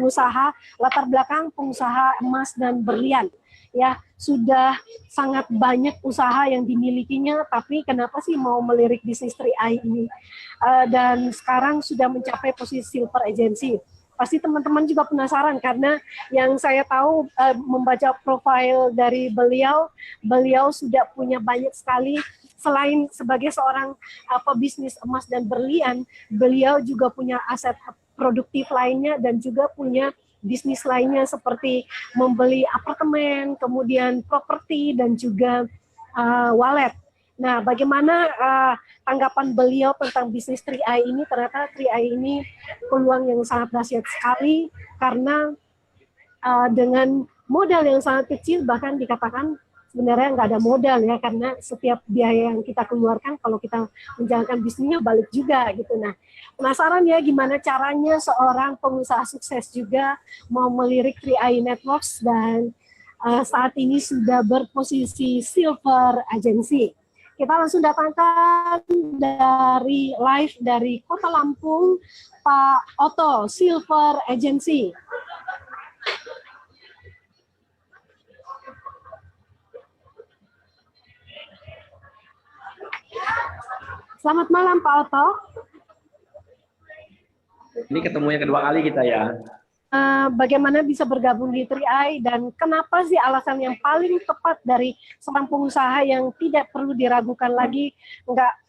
pengusaha, latar belakang pengusaha emas dan berlian. Ya, sudah sangat banyak usaha yang dimilikinya, tapi kenapa sih mau melirik bisnis 3i ini? Dan sekarang sudah mencapai posisi silver agency. Pasti teman-teman juga penasaran karena yang saya tahu membaca profil dari beliau sudah punya banyak sekali, selain sebagai seorang pebisnis emas dan berlian, beliau juga punya aset produktif lainnya dan juga punya bisnis lainnya seperti membeli apartemen, kemudian properti dan juga wallet. Nah, bagaimana tanggapan beliau tentang bisnis 3i ini? Ternyata 3i ini peluang yang sangat dahsyat sekali karena dengan modal yang sangat kecil, bahkan dikatakan sebenarnya nggak ada modal ya, karena setiap biaya yang kita keluarkan kalau kita menjalankan bisnisnya balik juga gitu. Nah, penasaran ya gimana caranya seorang pengusaha sukses juga mau melirik 3i Networks dan saat ini sudah berposisi silver agency. Kita langsung datangkan dari live dari Kota Lampung, Pak Otto, Silver Agency. Selamat malam Pak Otto. Ini ketemunya kedua kali kita ya. Bagaimana bisa bergabung di 3i dan kenapa sih alasan yang paling tepat dari seorang pengusaha yang tidak perlu diragukan lagi,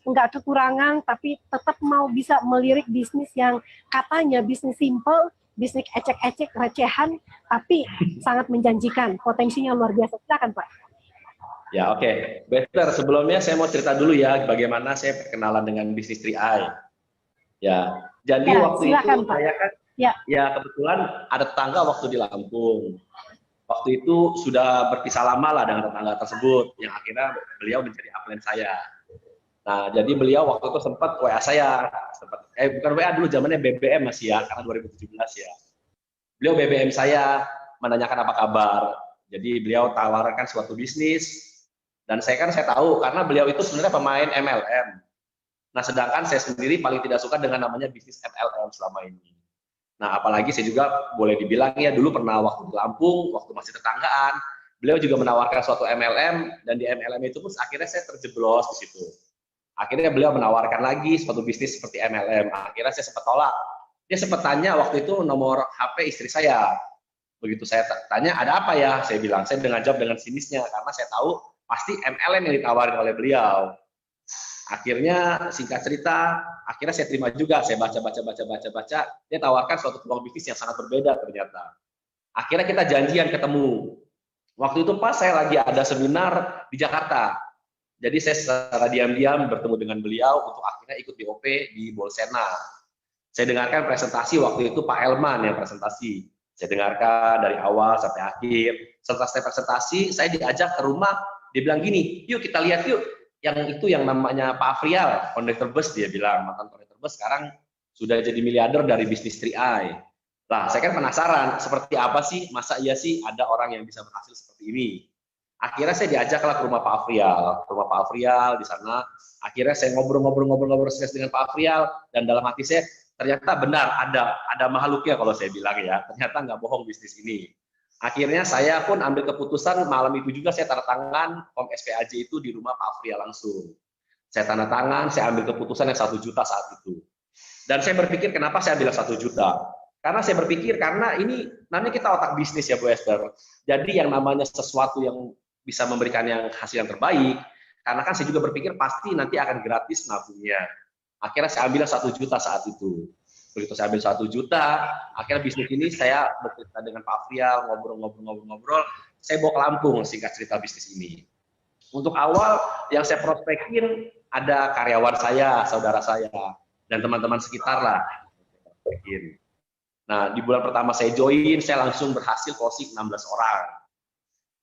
nggak kekurangan tapi tetap mau bisa melirik bisnis yang katanya bisnis simple, bisnis ecek-ecek, recehan, tapi sangat menjanjikan, potensinya luar biasa. Silakan Pak. Ya oke. Better, sebelumnya saya mau cerita dulu ya bagaimana saya perkenalan dengan bisnis 3i. Ya, jadi Ya, waktu silakan, itu Pak. saya kan ya kebetulan ada tetangga waktu di Lampung. Waktu itu sudah berpisah lama lah dengan tetangga tersebut, yang akhirnya beliau menjadi upline saya. Nah, jadi beliau waktu itu sempat WA saya, bukan WA dulu, zamannya BBM masih ya, karena 2017 ya. Beliau BBM saya menanyakan apa kabar. Jadi beliau tawarkan suatu bisnis, dan saya tahu karena beliau itu sebenarnya pemain MLM. Nah, sedangkan saya sendiri paling tidak suka dengan namanya bisnis MLM selama ini. Nah, apalagi saya juga boleh dibilang ya dulu pernah waktu di Lampung, waktu masih tetanggaan, beliau juga menawarkan suatu MLM, dan di MLM itu pun akhirnya saya terjeblos di situ. Akhirnya beliau menawarkan lagi suatu bisnis seperti MLM, akhirnya saya sempat tolak. Dia sempat tanya waktu itu nomor HP istri saya. Begitu saya tanya, ada apa ya? Saya bilang, saya dengan jawab dengan sinisnya, karena saya tahu pasti MLM yang ditawarin oleh beliau. Akhirnya singkat cerita, akhirnya saya terima juga, saya baca, dia tawarkan suatu peluang bisnis yang sangat berbeda ternyata. Akhirnya kita janjian ketemu. Waktu itu pas saya lagi ada seminar di Jakarta. Jadi saya secara diam-diam bertemu dengan beliau untuk akhirnya ikut BOP di Bolsena. Saya dengarkan presentasi waktu itu Pak Elman yang presentasi. Saya dengarkan dari awal sampai akhir. Setelah saya presentasi, saya diajak ke rumah, dia bilang gini, yuk kita lihat yuk. Yang namanya Pak Afrial, kondektor bus, dia bilang, mantan kondektor bus sekarang sudah jadi miliarder dari bisnis 3i. Lah, saya kan penasaran, seperti apa sih, masa iya sih ada orang yang bisa berhasil seperti ini. Akhirnya saya diajaklah ke rumah Pak Afrial, di sana. Akhirnya saya ngobrol-ngobrol stres dengan Pak Afrial, dan dalam hati saya, ternyata benar ada makhluknya kalau saya bilang ya, ternyata nggak bohong bisnis ini. Akhirnya saya pun ambil keputusan, malam itu juga saya tanda tangan Kom SPAJ itu di rumah Pak Afrial langsung. Saya tanda tangan, saya ambil keputusan yang 1 juta saat itu. Dan saya berpikir kenapa saya bilang 1 juta? Karena saya berpikir karena ini namanya kita otak bisnis ya Bu Esther. Jadi yang namanya sesuatu yang bisa memberikan yang hasil yang terbaik, karena kan saya juga berpikir pasti nanti akan gratis nabungnya. Akhirnya saya ambil 1 juta saat itu. Begitu saya ambil 1 juta, akhirnya bisnis ini saya bercerita dengan Pak Afrial, ngobrol, saya bawa ke Lampung, singkat cerita bisnis ini. Untuk awal, yang saya prospekin ada karyawan saya, saudara saya, dan teman-teman sekitar lah. Nah, di bulan pertama saya join, saya langsung berhasil closing 16 orang.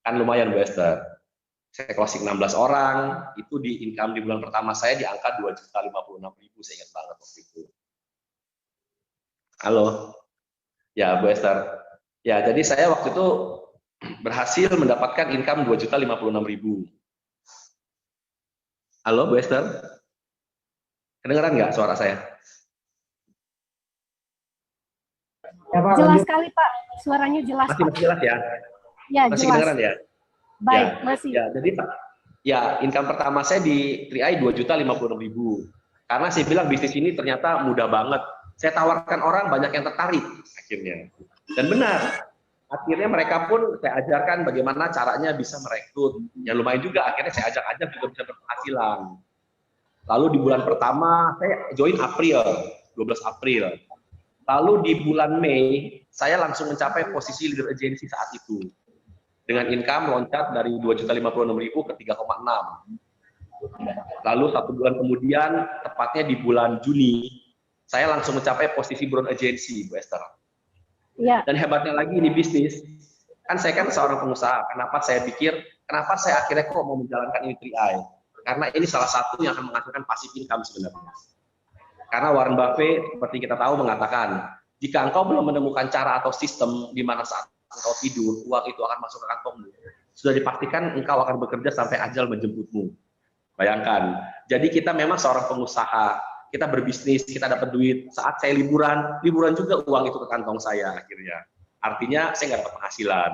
Kan lumayan, Bu Esther. Saya closing 16 orang, itu di income di bulan pertama saya di angka 2.056.000, saya ingat banget waktu itu. Halo, ya Bu Esther. Ya, jadi saya waktu itu berhasil mendapatkan income 2.056.000. Halo Bu Esther, kedengeran nggak suara saya? Ya Pak, Jelas lanjut. sekali Pak, suaranya jelas Masih Pak. masih jelas ya? Ya, Masih jelas. kedengeran ya? Baik, Ya, masih. ya. Jadi ya income pertama saya di 3i 2.056.000. Karena saya bilang bisnis ini ternyata mudah banget. Saya tawarkan orang banyak yang tertarik akhirnya. Dan benar, akhirnya mereka pun saya ajarkan bagaimana caranya bisa merekrut. Yang lumayan juga akhirnya saya ajak-ajak juga bisa berpenghasilan. Lalu di bulan pertama saya join April, 12 April. Lalu di bulan Mei saya langsung mencapai posisi leader agency saat itu. Dengan income loncat dari 2.056.000 ke 3,6. Lalu 1 bulan kemudian, tepatnya di bulan Juni, saya langsung mencapai posisi Brown Agency, Bu Esther. Ya. Dan hebatnya lagi ini bisnis, kan saya kan seorang pengusaha, kenapa saya pikir, kenapa saya akhirnya kok mau menjalankan ini 3i? Karena ini salah satu yang akan menghasilkan passive income sebenarnya. Karena Warren Buffett, seperti kita tahu, mengatakan, jika engkau belum menemukan cara atau sistem di mana saat engkau tidur, uang itu akan masuk ke kantongmu, sudah dipastikan engkau akan bekerja sampai ajal menjemputmu. Bayangkan, jadi kita memang seorang pengusaha, kita berbisnis, kita dapat duit. Saat saya liburan juga uang itu ke kantong saya akhirnya. Artinya saya nggak dapat penghasilan.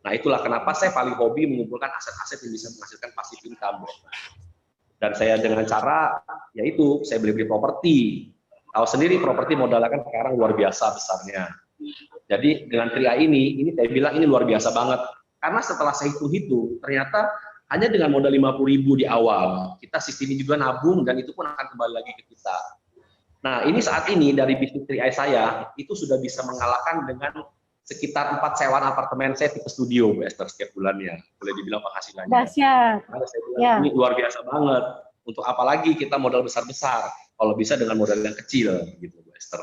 Nah itulah kenapa saya paling hobi mengumpulkan aset-aset yang bisa menghasilkan passive income. Dan saya dengan cara, yaitu saya beli-beli properti. Tahu sendiri properti modalnya kan sekarang luar biasa besarnya. Jadi dengan 3i ini saya bilang ini luar biasa banget. Karena setelah saya hitung-hitung, ternyata hanya dengan modal 50.000 di awal, kita sistemnya juga nabung dan itu pun akan kembali lagi ke kita. Nah, ini saat ini dari bisnis 3i saya, itu sudah bisa mengalahkan dengan sekitar 4 sewaan apartemen saya tipe studio, Bu Esther, setiap bulannya. Boleh dibilang penghasilannya. Dahsyat. Karena saya bilang, ini luar biasa banget. Untuk apalagi kita modal besar-besar, kalau bisa dengan modal yang kecil, gitu, Bu Esther.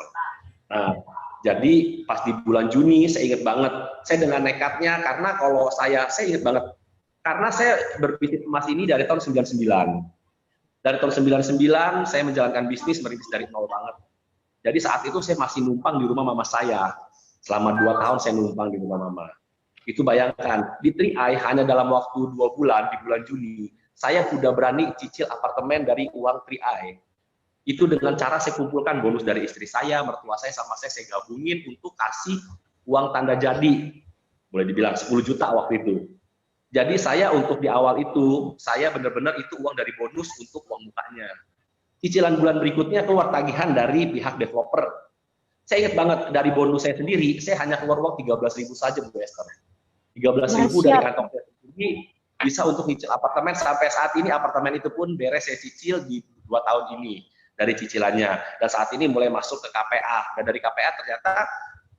Nah, jadi pas di bulan Juni, saya ingat banget, saya dengan nekatnya, karena kalau saya ingat banget, karena saya berbisnis emas ini dari tahun 99. Dari tahun 99 saya menjalankan bisnis merintis dari nol banget. Jadi saat itu saya masih numpang di rumah mama saya. Selama 2 tahun saya numpang di rumah mama. Itu bayangkan, di 3i hanya dalam waktu 2 bulan, di bulan Juni, saya sudah berani cicil apartemen dari uang 3i. Itu dengan cara saya kumpulkan bonus dari istri saya, mertua saya, sama saya gabungin untuk kasih uang tanda jadi. Boleh dibilang 10 juta waktu itu. Jadi saya untuk di awal itu, saya benar-benar itu uang dari bonus untuk uang mukanya. Cicilan bulan berikutnya keluar tagihan dari pihak developer. Saya ingat banget dari bonus saya sendiri, saya hanya keluar uang 13.000 saja, Bu Esther. 13.000 dari kantong saya sendiri bisa untuk nyicil apartemen. Sampai saat ini apartemen itu pun beres saya cicil di 2 tahun ini dari cicilannya. Dan saat ini mulai masuk ke KPA. Dan dari KPA ternyata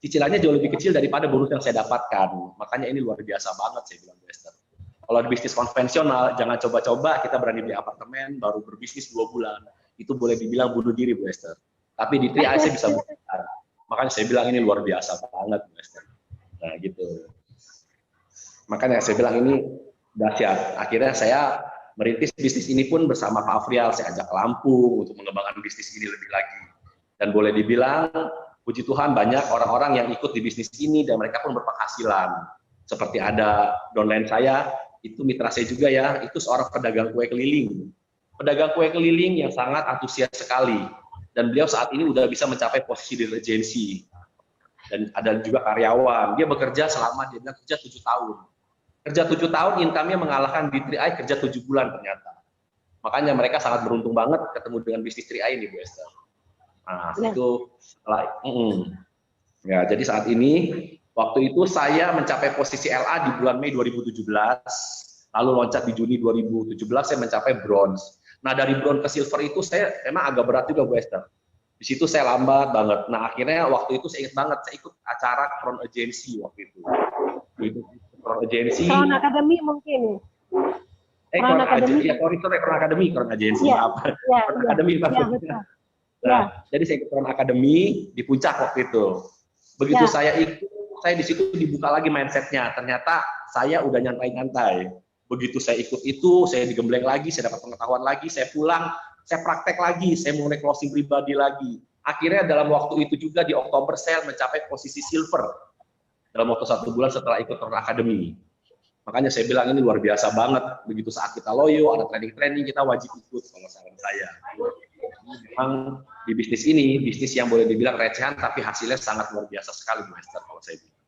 cicilannya jauh lebih kecil daripada bonus yang saya dapatkan. Makanya ini luar biasa banget, saya bilang, Bu Esther. Kalau di bisnis konvensional, jangan coba-coba kita berani beli apartemen, baru berbisnis 2 bulan. Itu boleh dibilang bunuh diri, Bu Esther. Tapi di 3i saya bisa buktikan. Makanya saya bilang ini luar biasa banget, Bu Esther. Nah, gitu. Makanya saya bilang ini dahsyat. Akhirnya saya merintis bisnis ini pun bersama Pak Afrial. Saya ajak ke Lampung untuk mengembangkan bisnis ini lebih lagi. Dan boleh dibilang, puji Tuhan banyak orang-orang yang ikut di bisnis ini dan mereka pun berpenghasilan. Seperti ada downline saya, itu mitra saya juga ya, itu seorang pedagang kue keliling. Pedagang kue keliling yang sangat antusias sekali. Dan beliau saat ini udah bisa mencapai posisi di agensi. Dan ada juga karyawan, dia bekerja selama, dia bilang kerja 7 tahun. Kerja 7 tahun, income-nya mengalahkan di 3i kerja 7 bulan ternyata. Makanya mereka sangat beruntung banget ketemu dengan bisnis 3i ini, Bu Esther. Nah, itu ya, jadi saat ini, waktu itu saya mencapai posisi LA di bulan Mei 2017, lalu loncat di Juni 2017 saya mencapai bronze. Nah dari bronze ke silver itu saya emang agak berat juga, Bu Esther. Di situ saya lambat banget. Nah akhirnya waktu itu saya ingat banget, saya ikut acara Crown Agency waktu itu. Crown Agency. Crown Academy mungkin. Crown Academy. Ya, Crown Academy, Crown Agency. Ya, maaf. Ya, Crown Academy. Ya, betul. Nah, jadi saya ikut Crown Academy di puncak waktu itu. Begitu saya ikut, saya di situ dibuka lagi mindsetnya. Ternyata saya udah nyantai-nyantai. Begitu saya ikut itu, saya digembleng lagi, saya dapat pengetahuan lagi, saya pulang, saya praktek lagi, saya mulai closing pribadi lagi. Akhirnya dalam waktu itu juga di Oktober saya mencapai posisi silver dalam waktu 1 bulan setelah ikut Crown Academy. Makanya saya bilang ini luar biasa banget. Begitu saat kita loyo, ada training-training, kita wajib ikut, kalau saran saya. Memang di bisnis ini, bisnis yang boleh dibilang recehan tapi hasilnya sangat luar biasa sekali Bu Esther kalau saya bilang.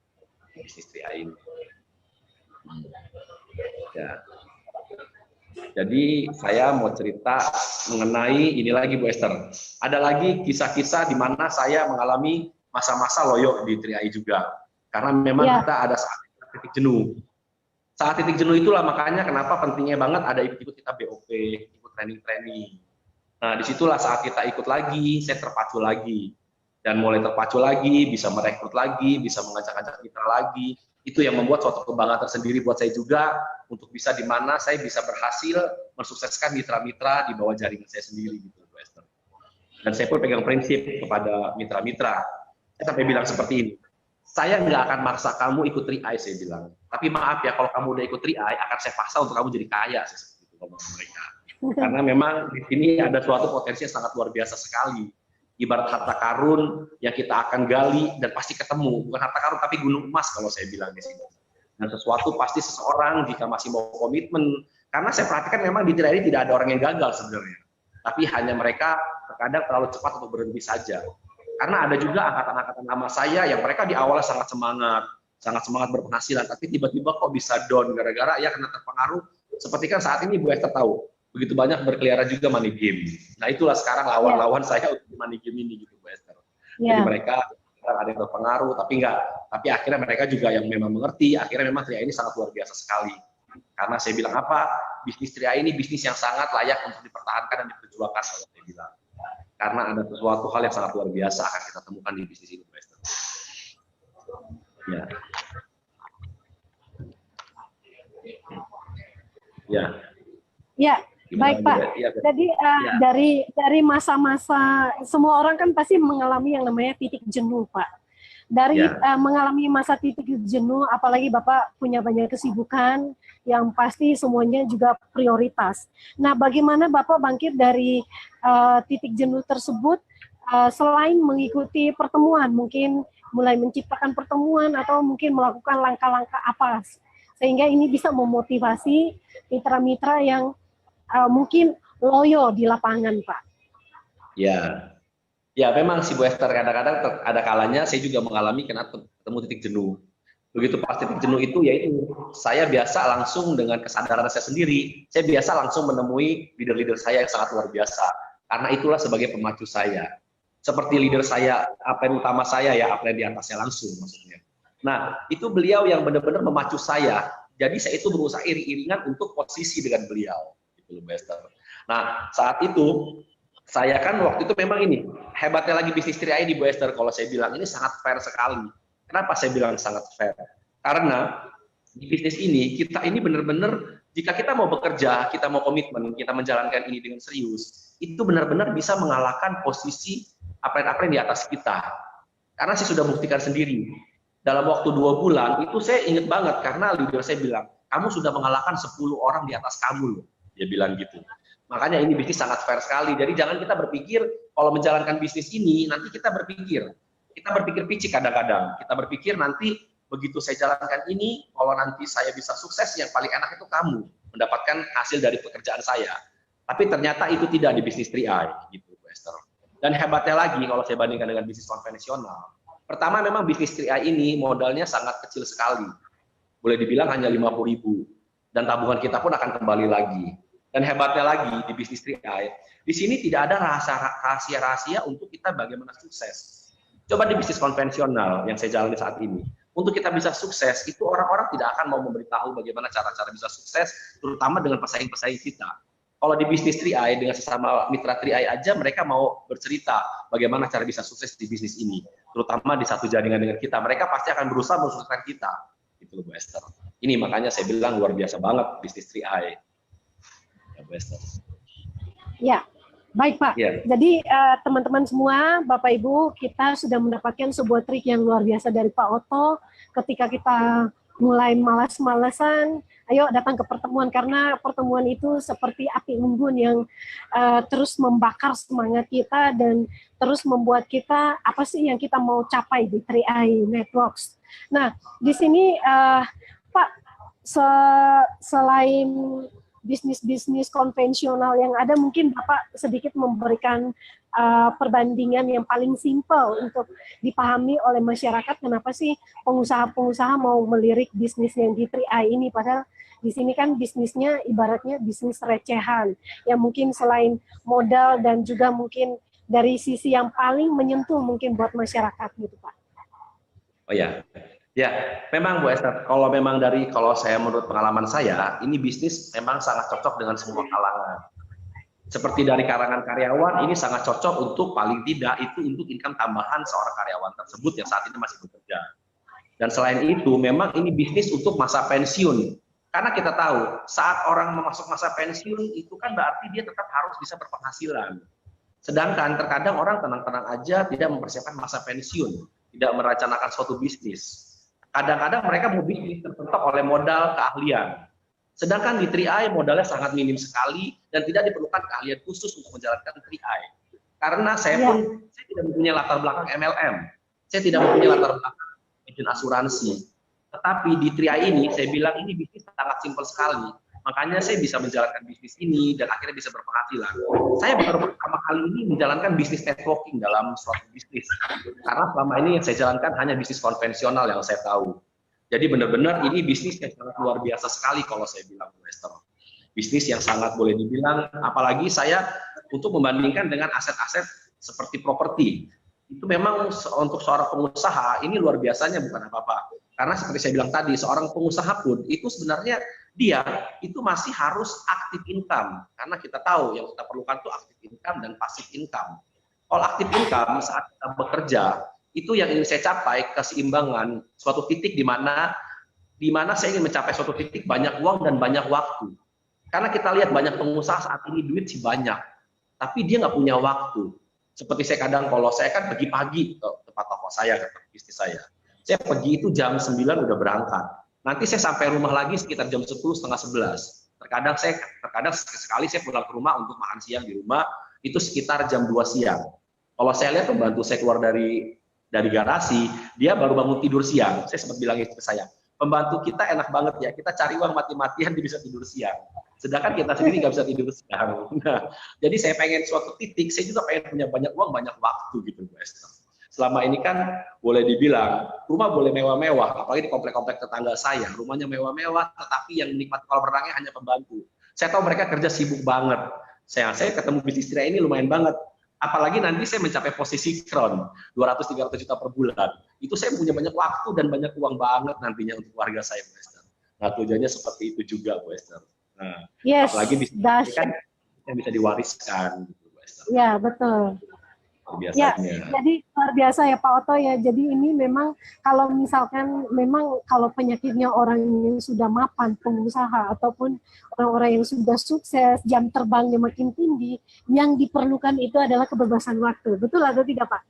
Bisnis 3i ini. Ya. Jadi saya mau cerita mengenai ini lagi Bu Esther. Ada lagi kisah-kisah di mana saya mengalami masa-masa loyo di 3i juga. Karena memang kita ada saat titik jenuh. Saat titik jenuh itulah makanya kenapa pentingnya banget ada ikut kita BOP, ikut training-training. Nah, disitulah saat kita ikut lagi, saya terpacu lagi. Dan mulai terpacu lagi, bisa merekrut lagi, bisa mengajak-ajak mitra lagi. Itu yang membuat suatu kebanggaan tersendiri buat saya juga, untuk bisa di mana saya bisa berhasil mensukseskan mitra-mitra di bawah jaringan saya sendiri gitu, Bu Esther. Dan saya pun pegang prinsip kepada mitra-mitra. Saya sampai bilang seperti ini, saya nggak akan maksa kamu ikut 3i, saya bilang. Tapi maaf ya, kalau kamu udah ikut 3i, akan saya paksa untuk kamu jadi kaya, saya seperti itu ngomong mereka. Karena memang di sini ada suatu potensi yang sangat luar biasa sekali. Ibarat harta karun yang kita akan gali dan pasti ketemu. Bukan harta karun tapi gunung emas kalau saya bilang di sini. Dan sesuatu pasti seseorang jika masih mau komitmen. Karena saya perhatikan memang di 3i tidak ada orang yang gagal sebenarnya. Tapi hanya mereka terkadang terlalu cepat untuk berhenti saja. Karena ada juga angkatan-angkatan nama saya yang mereka di awalnya sangat semangat berpenghasilan, tapi tiba-tiba kok bisa down gara-gara ya kena terpengaruh. Seperti kan saat ini Bu Esther tahu, begitu banyak berkeliaran juga money game. Nah itulah sekarang lawan-lawan saya untuk money game ini gitu Bu Esther. Jadi mereka ada yang terpengaruh, tapi akhirnya mereka juga yang memang mengerti. Akhirnya memang 3i ini sangat luar biasa sekali. Karena saya bilang apa, bisnis 3i ini bisnis yang sangat layak untuk dipertahankan dan diperjuangkan kalau saya bilang. Karena ada sesuatu hal yang sangat luar biasa akan kita temukan di bisnis ini, Bu Esther. Ya. Ya. Ya. Baik Pak, jadi dari masa-masa semua orang kan pasti mengalami yang namanya titik jenuh Pak. Dari mengalami masa titik jenuh, apalagi Bapak punya banyak kesibukan yang pasti semuanya juga prioritas. Nah, bagaimana Bapak bangkit dari titik jenuh tersebut selain mengikuti pertemuan, mungkin mulai menciptakan pertemuan atau mungkin melakukan langkah-langkah apa sehingga ini bisa memotivasi mitra-mitra yang mungkin loyo di lapangan, Pak. Ya memang si Bu Esther kadang-kadang ada kalanya saya juga mengalami ketemu titik jenuh. Begitu pas titik jenuh itu yaitu saya biasa langsung dengan kesadaran saya sendiri, saya biasa langsung menemui leader-leader saya yang sangat luar biasa. Karena itulah sebagai pemacu saya. Seperti leader saya, apa yang utama saya ya, apa yang di atasnya langsung maksudnya. Nah, itu beliau yang benar-benar memacu saya. Jadi saya itu berusaha iring-iringan untuk posisi dengan beliau. Nah, saat itu saya kan waktu itu memang ini hebatnya lagi bisnis 3i di Bu Esther, kalau saya bilang ini sangat fair sekali. Kenapa saya bilang sangat fair? Karena di bisnis ini kita ini benar-benar jika kita mau bekerja, kita mau komitmen, kita menjalankan ini dengan serius, itu benar-benar bisa mengalahkan posisi apa-apa yang di atas kita. Karena saya sudah buktikan sendiri. Dalam waktu 2 bulan itu saya ingat banget karena leader saya bilang, kamu sudah mengalahkan 10 orang di atas kamu loh. Dia bilang gitu. Makanya ini bisnis sangat fair sekali. Jadi jangan kita berpikir kalau menjalankan bisnis ini nanti kita berpikir picik kadang-kadang. Kita berpikir nanti begitu saya jalankan ini, kalau nanti saya bisa sukses, yang paling enak itu kamu mendapatkan hasil dari pekerjaan saya. Tapi ternyata itu tidak di bisnis 3i, gitu, Bu Esther. Dan hebatnya lagi kalau saya bandingkan dengan bisnis konvensional. Pertama memang bisnis 3i ini modalnya sangat kecil sekali. Boleh dibilang hanya 50.000. Dan tabungan kita pun akan kembali lagi. Dan hebatnya lagi di bisnis 3i, di sini tidak ada rahasia-rahasia untuk kita bagaimana sukses. Coba di bisnis konvensional yang saya jalani saat ini, untuk kita bisa sukses, itu orang-orang tidak akan mau memberitahu bagaimana cara-cara bisa sukses, terutama dengan pesaing-pesaing kita. Kalau di bisnis 3i, dengan sesama mitra 3i aja, mereka mau bercerita bagaimana cara bisa sukses di bisnis ini. Terutama di satu jaringan dengan kita, mereka pasti akan berusaha mensukseskan kita. Itu Bu Esther. Ini makanya saya bilang luar biasa banget bisnis 3i. Ya, baik Pak. Jadi teman-teman semua, Bapak Ibu, kita sudah mendapatkan sebuah trik yang luar biasa dari Pak Otto. Ketika kita mulai malas-malasan, ayo datang ke pertemuan, karena pertemuan itu seperti api unggun yang terus membakar semangat kita dan terus membuat kita apa sih yang kita mau capai di 3i Networks. Nah, di sini Pak, selain bisnis-bisnis konvensional yang ada, mungkin Bapak sedikit memberikan perbandingan yang paling simpel untuk dipahami oleh masyarakat kenapa sih pengusaha-pengusaha mau melirik bisnis yang di 3i ini, padahal di sini kan bisnisnya ibaratnya bisnis recehan yang mungkin selain modal dan juga mungkin dari sisi yang paling menyentuh mungkin buat masyarakat gitu Pak. Oh ya, ya memang Bu Esther, kalau saya menurut pengalaman saya, ini bisnis memang sangat cocok dengan semua kalangan. Seperti dari kalangan karyawan, ini sangat cocok untuk paling tidak itu untuk income tambahan seorang karyawan tersebut yang saat ini masih bekerja. Dan selain itu, memang ini bisnis untuk masa pensiun. Karena kita tahu, saat orang masuk masa pensiun, itu kan berarti dia tetap harus bisa berpenghasilan. Sedangkan terkadang orang tenang-tenang aja tidak mempersiapkan masa pensiun, tidak merencanakan suatu bisnis. Kadang-kadang mereka mau bisnis terpentok oleh modal keahlian. Sedangkan di 3i modalnya sangat minim sekali dan tidak diperlukan keahlian khusus untuk menjalankan 3i. Karena saya tidak mempunyai latar belakang MLM, saya tidak mempunyai latar belakang agen asuransi. Tetapi di 3i ini saya bilang ini bisnis sangat simpel sekali. Makanya saya bisa menjalankan bisnis ini dan akhirnya bisa berpenghasilan. Saya baru pertama kali ini menjalankan bisnis networking dalam suatu bisnis. Karena selama ini yang saya jalankan hanya bisnis konvensional yang saya tahu. Jadi benar-benar ini bisnis yang sangat luar biasa sekali kalau saya bilang, Bu Esther. Bisnis yang sangat boleh dibilang, apalagi saya untuk membandingkan dengan aset-aset seperti properti. Itu memang untuk seorang pengusaha ini luar biasanya bukan apa-apa. Karena seperti saya bilang tadi, seorang pengusaha pun itu sebenarnya dia itu masih harus aktif income. Karena kita tahu yang kita perlukan itu aktif income dan passive income. Kalau aktif income saat kita bekerja, itu yang ingin saya capai, keseimbangan suatu titik di mana saya ingin mencapai suatu titik banyak uang dan banyak waktu. Karena kita lihat banyak pengusaha saat ini duit sih banyak, tapi dia nggak punya waktu. Seperti saya kadang kalau saya kan pergi pagi ke tempat toko saya, ke bisnis saya. Saya pergi itu jam 9 udah berangkat. Nanti saya sampai rumah lagi sekitar jam 10, setengah 11. Terkadang sekali saya pulang ke rumah untuk makan siang di rumah, itu sekitar jam 2 siang. Kalau saya lihat pembantu saya keluar dari garasi, dia baru bangun tidur siang. Saya sempat bilang istri saya, pembantu kita enak banget ya, kita cari uang mati-matian dia bisa tidur siang. Sedangkan kita sendiri nggak bisa tidur siang. Nah, jadi saya pengen suatu titik, saya juga pengen punya banyak uang, banyak waktu gitu, Bu Esther. Selama ini kan boleh dibilang, rumah boleh mewah-mewah, apalagi di komplek-komplek tetangga saya, rumahnya mewah-mewah, tetapi yang menikmati kolam renangnya hanya pembantu. Saya tahu mereka kerja sibuk banget. Saya ketemu bisnis tirai ini lumayan banget. Apalagi nanti saya mencapai posisi crown 200-300 juta per bulan, itu saya punya banyak waktu dan banyak uang banget nantinya untuk keluarga saya, Bu Esther. Nah tujuannya seperti itu juga, Bu Esther. Nah, apalagi bisnis kan yang bisa diwariskan, gitu, Bu Esther. Ya betul. Ya, jadi luar biasa ya Pak Otto ya. Jadi ini memang kalau misalkan memang kalau penyakitnya orang yang sudah mapan, pengusaha ataupun orang-orang yang sudah sukses, jam terbangnya makin tinggi, yang diperlukan itu adalah kebebasan waktu. Betul atau tidak Pak?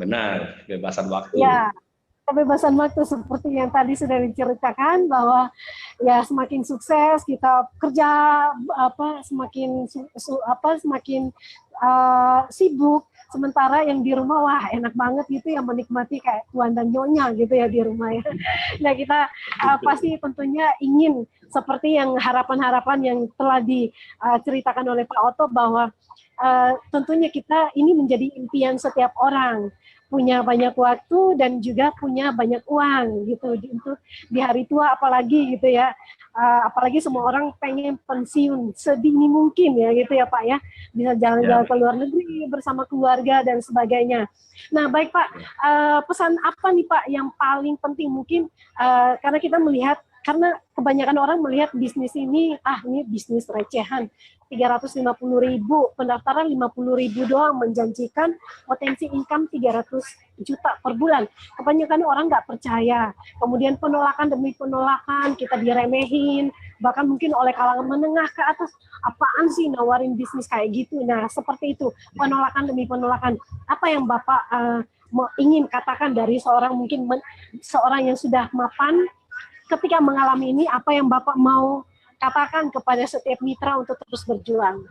Benar, kebebasan waktu. Ya, kebebasan waktu seperti yang tadi sudah diceritakan bahwa ya semakin sukses kita kerja semakin sibuk, sementara yang di rumah wah enak banget gitu ya, menikmati kayak tuan dan nyonya gitu ya di rumah ya. Nah kita pasti tentunya ingin seperti yang harapan-harapan yang telah diceritakan oleh Pak Otto bahwa tentunya kita ini menjadi impian setiap orang, punya banyak waktu dan juga punya banyak uang gitu untuk di hari tua apalagi gitu ya. Apalagi semua orang pengen pensiun sedini mungkin ya gitu ya Pak ya, bisa jalan-jalan ke luar negeri bersama keluarga dan sebagainya. Nah baik Pak, pesan apa nih Pak yang paling penting mungkin karena kita melihat, karena kebanyakan orang melihat bisnis ini ini bisnis recehan, 350.000, pendaftaran 50.000 doang, menjanjikan potensi income 300 juta per bulan. Kebanyakan orang nggak percaya. Kemudian penolakan demi penolakan, kita diremehin, bahkan mungkin oleh kalangan menengah ke atas, apaan sih nawarin bisnis kayak gitu. Nah, seperti itu, penolakan demi penolakan. Apa yang Bapak ingin katakan dari seorang seorang yang sudah mapan, ketika mengalami ini, apa yang Bapak mau katakan kepada setiap mitra untuk terus berjuang?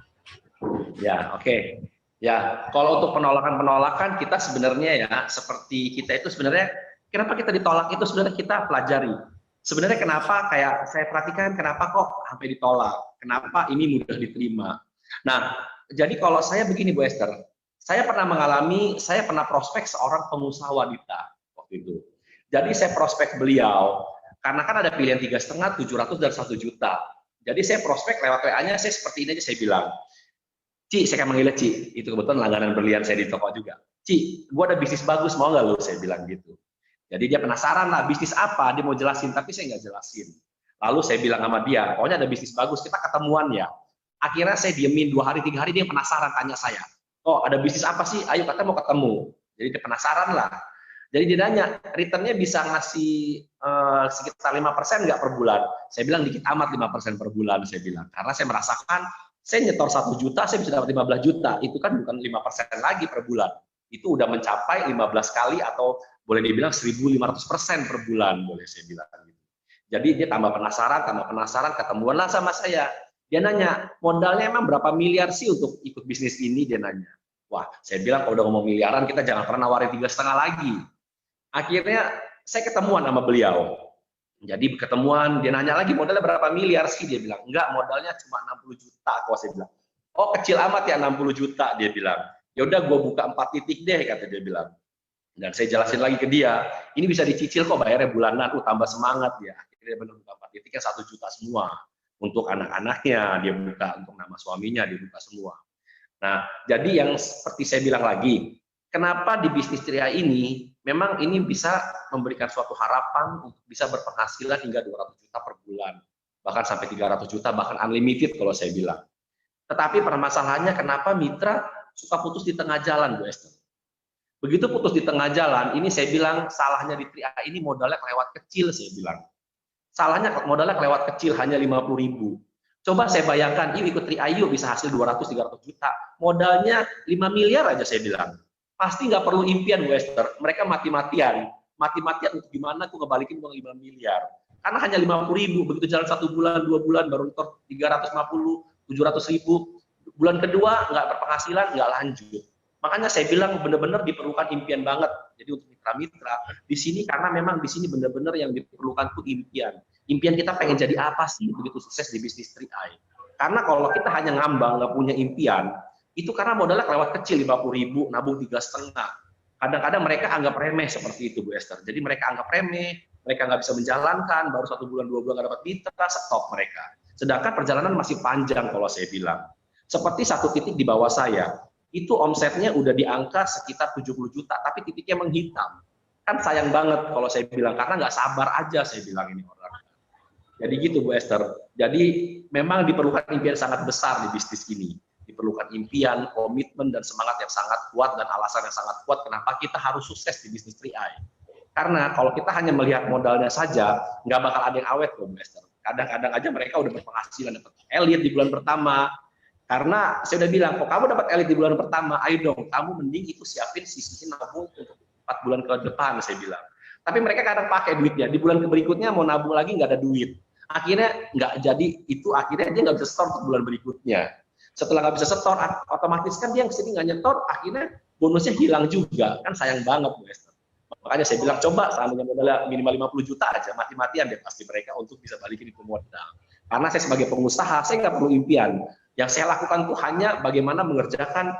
Ya, oke. Ya, kalau untuk penolakan-penolakan kita sebenarnya ya, seperti kita itu sebenarnya, kenapa kita ditolak itu sebenarnya kita pelajari. Sebenarnya kenapa, kayak saya perhatikan kenapa kok sampai ditolak. Kenapa ini mudah diterima? Nah, jadi kalau saya begini Bu Esther, saya pernah prospek seorang pengusaha wanita waktu itu. Jadi saya prospek beliau, karena kan ada pilihan 3,5, 700 dan 1 juta. Jadi saya prospek lewat WA-nya, saya seperti ini aja saya bilang, Ci, saya akan manggilnya Ci, itu kebetulan langganan berlian saya di toko juga. Ci, gua ada bisnis bagus, mau nggak lu? Saya bilang gitu. Jadi dia penasaran lah, bisnis apa, dia mau jelasin, tapi saya nggak jelasin. Lalu saya bilang sama dia, pokoknya ada bisnis bagus, kita ketemuan ya. Akhirnya saya diemin 2 hari, 3 hari, dia penasaran, tanya saya, oh ada bisnis apa sih? Ayo kita mau ketemu. Jadi dia penasaran lah. Jadi dia nanya, returnnya bisa ngasih sekitar 5% nggak per bulan? Saya bilang dikit amat 5% per bulan, saya bilang. Karena saya merasakan, saya nyetor 1 juta, saya bisa dapat 15 juta. Itu kan bukan 5% lagi per bulan. Itu udah mencapai 15 kali atau boleh dibilang 1.500% per bulan, boleh saya bilang. Jadi dia tambah penasaran, ketemuanlah sama saya. Dia nanya, modalnya emang berapa miliar sih untuk ikut bisnis ini? Dia nanya. Wah, saya bilang kalau udah ngomong miliaran, kita jangan pernah nawarin 3,5 lagi. Akhirnya saya ketemuan sama beliau. Jadi ketemuan, dia nanya lagi modalnya berapa miliar sih? Dia bilang, enggak, modalnya cuma 60 juta. Kok saya bilang, oh kecil amat ya 60 juta, dia bilang. Ya udah gue buka 4 titik deh, kata dia bilang. Dan saya jelasin lagi ke dia, ini bisa dicicil kok bayarnya bulanan, tambah semangat ya. Akhirnya dia benar buka 4 titik yang 1 juta semua. Untuk anak-anaknya, dia buka, untuk nama suaminya, dia buka semua. Nah, jadi yang seperti saya bilang lagi, kenapa di bisnis ceria ini, memang ini bisa memberikan suatu harapan untuk bisa berpenghasilan hingga 200 juta per bulan, bahkan sampai 300 juta, bahkan unlimited kalau saya bilang. Tetapi permasalahannya kenapa mitra suka putus di tengah jalan, Bu Esther? Begitu putus di tengah jalan, ini saya bilang salahnya di Tri A ini modalnya kelewat kecil, saya bilang. Salahnya modalnya kelewat kecil, hanya 50.000. Coba saya bayangkan, yuk ikut Tri A yuk bisa hasil 200-300 juta. Modalnya 5 miliar aja saya bilang. Pasti nggak perlu impian, Bu Esther. Mereka mati-matian untuk gimana aku ngebalikin uang 5 miliar. Karena hanya 50.000, begitu jalan 1 bulan, 2 bulan, baru nyetor 350, 700.000. Bulan kedua nggak berpenghasilan, nggak lanjut. Makanya saya bilang benar-benar diperlukan impian banget. Jadi untuk mitra-mitra di sini, karena memang di sini benar-benar yang diperlukan tuh impian. Impian kita pengen jadi apa sih begitu sukses di bisnis 3i. Karena kalau kita hanya ngambang nggak punya impian, itu karena modalnya kelewat kecil 50.000, nabung 3,5. Kadang-kadang mereka anggap remeh seperti itu, Bu Esther. Jadi mereka anggap remeh, mereka nggak bisa menjalankan, baru 1 bulan 2 bulan nggak dapat mitra, stop mereka. Sedangkan perjalanan masih panjang kalau saya bilang. Seperti 1 titik di bawah saya, itu omsetnya udah di angka sekitar 70 juta, tapi titiknya menghitam. Kan sayang banget kalau saya bilang, karena nggak sabar aja saya bilang ini orang. Jadi gitu Bu Esther. Jadi memang diperlukan impian sangat besar di bisnis ini. Diperlukan impian, komitmen, dan semangat yang sangat kuat, dan alasan yang sangat kuat kenapa kita harus sukses di bisnis 3i. Karena kalau kita hanya melihat modalnya saja, nggak bakal ada yang awet Bu Esther. Kadang-kadang aja mereka udah berpenghasilan, dapat elit di bulan pertama. Karena saya udah bilang, kok kamu dapat elit di bulan pertama, ayo dong, kamu mending itu siapin sisihin nabung untuk 4 bulan ke depan, saya bilang. Tapi mereka kadang pakai duitnya, di bulan berikutnya mau nabung lagi nggak ada duit. Akhirnya nggak jadi itu, akhirnya dia nggak bisa setor untuk bulan berikutnya. Setelah nggak bisa setor, otomatis kan dia yang kesini nggak nyetor, akhirnya bonusnya hilang juga, kan sayang banget Bu Esther. Makanya saya bilang, coba seandainya modalnya minimal 50 juta aja, mati-matian deh pasti mereka untuk bisa balikin itu modal. Karena saya sebagai pengusaha, saya nggak perlu impian. Yang saya lakukan tuh hanya bagaimana mengerjakan,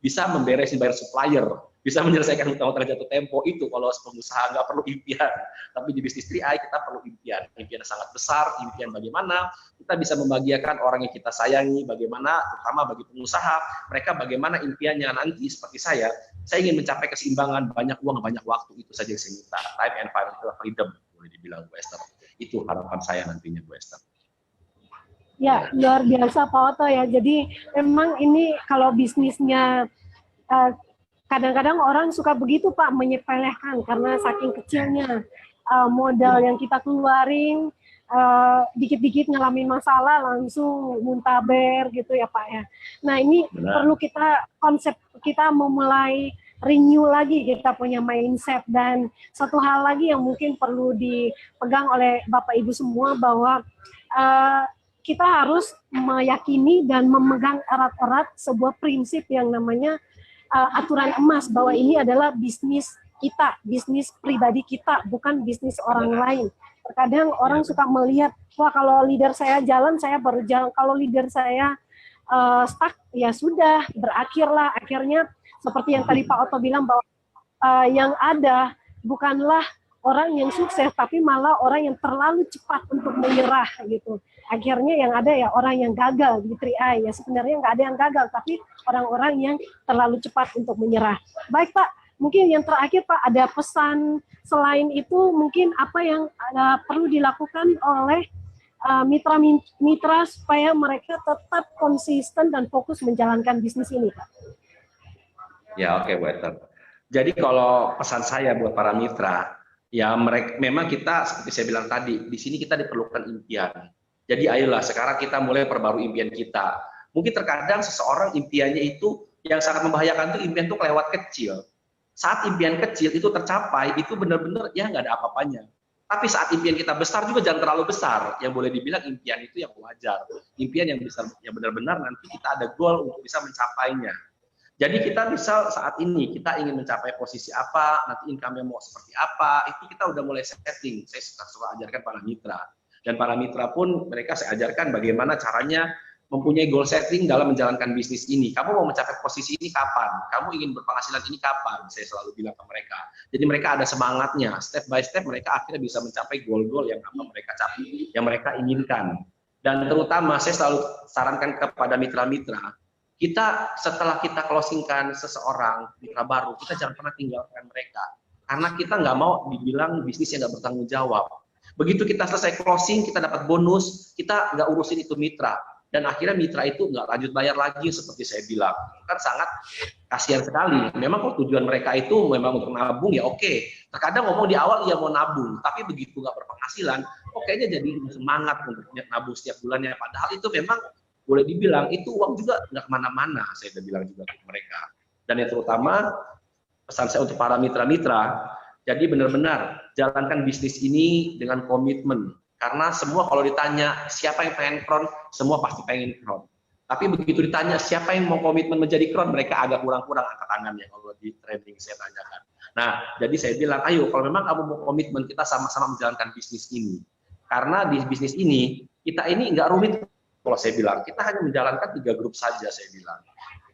bisa memberesin bayar supplier, bisa menyelesaikan hutang-hutang jatuh tempo. Itu kalau pengusaha nggak perlu impian. Tapi di bisnis 3i kita perlu impian. Impian sangat besar, impian bagaimana kita bisa membahagiakan orang yang kita sayangi, bagaimana terutama bagi pengusaha, mereka bagaimana impiannya nanti seperti saya ingin mencapai keseimbangan, banyak uang, banyak waktu, itu saja yang saya minta. Time and financial freedom, boleh dibilang Bu Esther. Itu harapan saya nantinya Bu Esther. Ya, luar biasa Pak Otto ya. Jadi memang ini kalau bisnisnya kadang-kadang orang suka begitu Pak, menyepelekan karena saking kecilnya modal yang kita keluarin, dikit-dikit ngalamin masalah langsung muntaber gitu ya Pak ya. Nah ini perlu kita konsep kita memulai renew lagi kita punya mindset. Dan satu hal lagi yang mungkin perlu dipegang oleh Bapak Ibu semua bahwa kita harus meyakini dan memegang erat-erat sebuah prinsip yang namanya aturan emas, bahwa ini adalah bisnis kita, bisnis pribadi kita, bukan bisnis orang lain. Terkadang orang suka melihat, wah kalau leader saya jalan, saya baru jalan. Kalau leader saya stuck, ya sudah, berakhirlah. Akhirnya seperti yang tadi Pak Otto bilang bahwa yang ada bukanlah orang yang sukses, tapi malah orang yang terlalu cepat untuk menyerah gitu. Akhirnya yang ada ya orang yang gagal di 3i. Ya sebenarnya nggak ada yang gagal, tapi orang-orang yang terlalu cepat untuk menyerah. Baik Pak, mungkin yang terakhir Pak, ada pesan selain itu mungkin apa yang perlu dilakukan oleh mitra-mitra supaya mereka tetap konsisten dan fokus menjalankan bisnis ini Pak? Ya oke, Bu Ether. Jadi kalau pesan saya buat para mitra, ya mereka memang kita seperti saya bilang tadi, di sini kita diperlukan impian. Jadi ayolah sekarang kita mulai perbarui impian kita. Mungkin terkadang seseorang impiannya itu yang sangat membahayakan itu impian itu kelewat kecil. Saat impian kecil itu tercapai, itu benar-benar ya nggak ada apa-apanya. Tapi saat impian kita besar juga jangan terlalu besar. Yang boleh dibilang impian itu yang wajar. Impian yang bisa, yang benar-benar nanti kita ada goal untuk bisa mencapainya. Jadi kita misal saat ini kita ingin mencapai posisi apa, nanti income-nya mau seperti apa, itu kita udah mulai setting. Saya suka ajarkan para mitra. Dan para mitra pun mereka saya ajarkan bagaimana caranya mempunyai goal setting dalam menjalankan bisnis ini. Kamu mau mencapai posisi ini kapan? Kamu ingin berpenghasilan ini kapan? Saya selalu bilang ke mereka. Jadi mereka ada semangatnya. Step by step mereka akhirnya bisa mencapai goal-goal yang apa mereka capai, yang mereka inginkan. Dan terutama saya selalu sarankan kepada mitra-mitra, kita setelah kita closingkan seseorang mitra baru, kita jangan pernah tinggalkan mereka. Karena kita nggak mau dibilang bisnis yang nggak bertanggung jawab. Begitu kita selesai closing, kita dapat bonus, kita nggak urusin itu mitra. Dan akhirnya mitra itu nggak lanjut bayar lagi seperti saya bilang. Kan sangat kasihan sekali. Memang kalau tujuan mereka itu memang untuk nabung ya oke. Terkadang ngomong di awal ya mau nabung, tapi begitu nggak berpenghasilan, kayaknya jadi semangat untuk nabung setiap bulannya. Padahal itu memang boleh dibilang itu uang juga nggak kemana-mana, saya udah bilang juga ke mereka. Dan yang terutama pesan saya untuk para mitra-mitra, jadi benar-benar jalankan bisnis ini dengan komitmen. Karena semua kalau ditanya siapa yang pengen kron, semua pasti pengen kron. Tapi begitu ditanya siapa yang mau komitmen menjadi kron, mereka agak kurang-kurang angkat tangannya kalau di training saya tanyakan. Nah, jadi saya bilang, ayo kalau memang kamu mau komitmen, kita sama-sama menjalankan bisnis ini. Karena di bisnis ini, kita ini nggak rumit. Kalau saya bilang, kita hanya menjalankan 3 grup saja, saya bilang.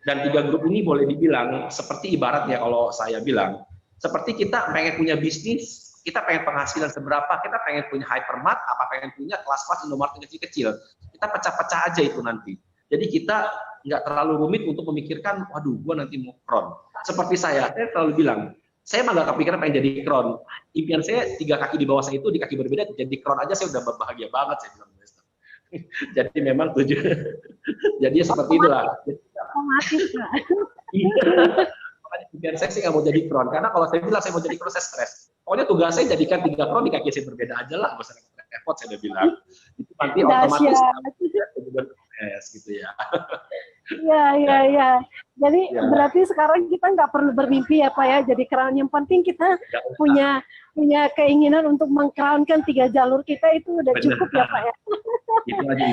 Dan 3 grup ini boleh dibilang, seperti ibaratnya kalau saya bilang, seperti kita pengen punya bisnis, kita pengen penghasilan seberapa, kita pengen punya hypermart, apa pengen punya kelas-kelas Indomaret yang kecil-kecil. Kita pecah-pecah aja itu nanti. Jadi kita nggak terlalu rumit untuk memikirkan, waduh, gua nanti mau kron. Seperti saya selalu bilang, saya mah nggak kepikiran pengen jadi kron. Impian saya 3 kaki di bawah saya itu, di kaki berbeda, jadi kron aja saya udah bahagia banget, saya bilang. Jadi memang tujuan, jadi seperti itulah. Otomatis Pak. Biar saya sih nggak mau jadi kron, karena kalau saya bilang saya mau jadi kron saya stres. Pokoknya tugas saya jadikan 3 kron di kaki saya berbeda aja lah, nggak usah repot saya udah bilang. Itu nanti otomatis juga stres gitu ya. Ya. Jadi berarti sekarang kita nggak perlu bermimpi ya Pak ya, jadi kron. Yang penting kita punya keinginan untuk mengkronkan 3 jalur kita itu udah cukup ya Pak ya. Itu aja